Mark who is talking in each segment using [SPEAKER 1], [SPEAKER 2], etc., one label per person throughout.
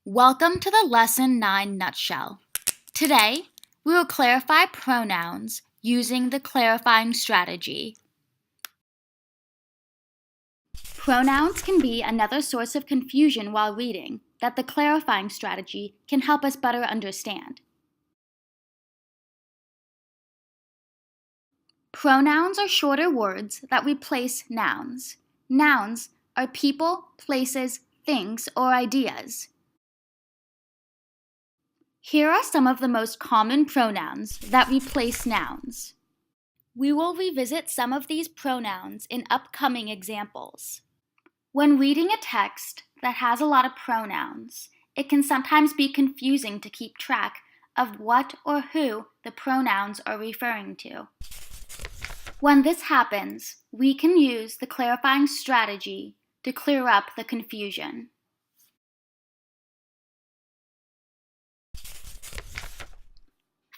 [SPEAKER 1] Welcome to the Lesson 9 Nutshell. Today, we will clarify pronouns using the clarifying strategy. Pronouns can be another source of confusion while reading that the clarifying strategy can help us better understand. Pronouns are shorter words that replace nouns. Nouns are people, places, things, or ideas. Here are some of the most common pronouns that replace nouns. We will revisit some of these pronouns in upcoming examples. When reading a text that has a lot of pronouns, it can sometimes be confusing to keep track of what or who the pronouns are referring to. When this happens, we can use the clarifying strategy to clear up the confusion.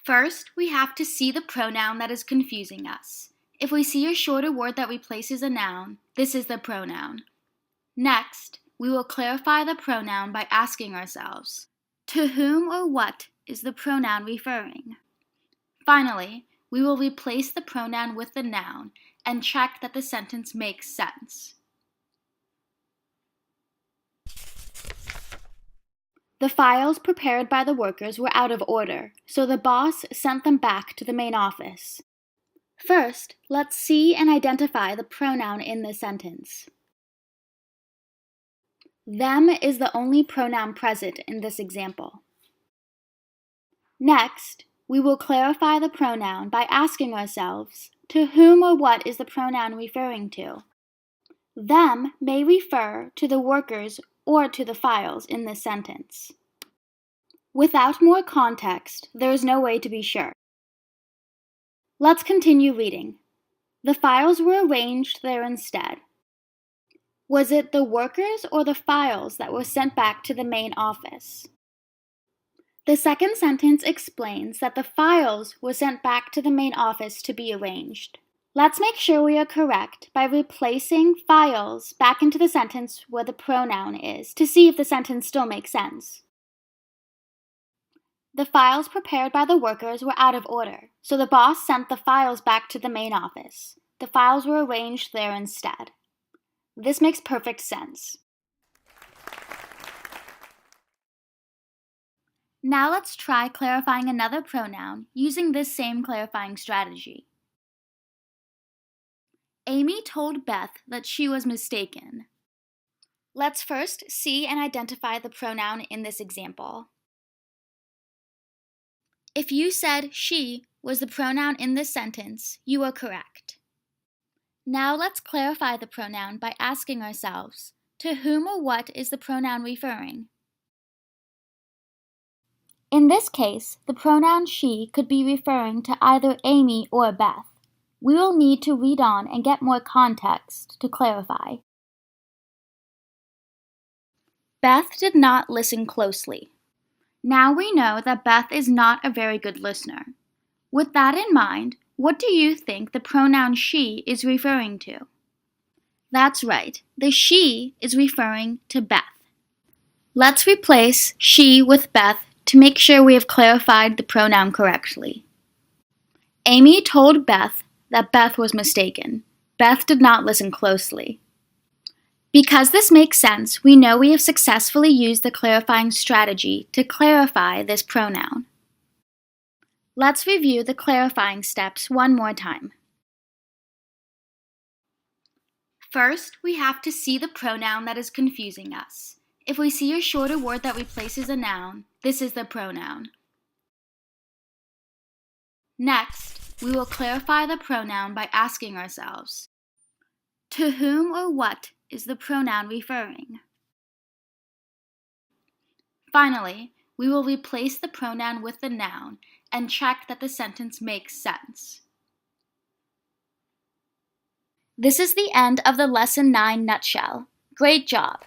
[SPEAKER 1] First, we have to see the pronoun that is confusing us. If we see a shorter word that replaces a noun, this is the pronoun. Next, we will clarify the pronoun by asking ourselves, to whom or what is the pronoun referring? Finally, we will replace the pronoun with the noun and check that the sentence makes sense. The files prepared by the workers were out of order, so the boss sent them back to the main office. First, let's see and identify the pronoun in the sentence. Them is the only pronoun present in this example. Next, we will clarify the pronoun by asking ourselves, to whom or what is the pronoun referring to? Them may refer to the workers or to the files in this sentence. Without more context, there is no way to be sure. Let's continue reading. The files were arranged there instead. Was it the workers or the files that were sent back to the main office? The second sentence explains that the files were sent back to the main office to be arranged. Let's make sure we are correct by replacing files back into the sentence where the pronoun is to see if the sentence still makes sense. The files prepared by the workers were out of order, so the boss sent the files back to the main office. The files were arranged there instead. This makes perfect sense. Now let's try clarifying another pronoun using this same clarifying strategy. Amy told Beth that she was mistaken. Let's first see and identify the pronoun in this example. If you said she was the pronoun in this sentence, you are correct. Now let's clarify the pronoun by asking ourselves, to whom or what is the pronoun referring? In this case, the pronoun she could be referring to either Amy or Beth. We will need to read on and get more context to clarify. Beth did not listen closely. Now we know that Beth is not a very good listener. With that in mind, what do you think the pronoun she is referring to? That's right, the she is referring to Beth. Let's replace she with Beth to make sure we have clarified the pronoun correctly. Amy told Beth that Beth was mistaken. Beth did not listen closely. Because this makes sense, we know we have successfully used the clarifying strategy to clarify this pronoun. Let's review the clarifying steps one more time. First, we have to see the pronoun that is confusing us. If we see a shorter word that replaces a noun, this is the pronoun. Next, we will clarify the pronoun by asking ourselves, to whom or what is the pronoun referring? Finally, we will replace the pronoun with the noun and check that the sentence makes sense. This is the end of the Lesson 9 nutshell. Great job!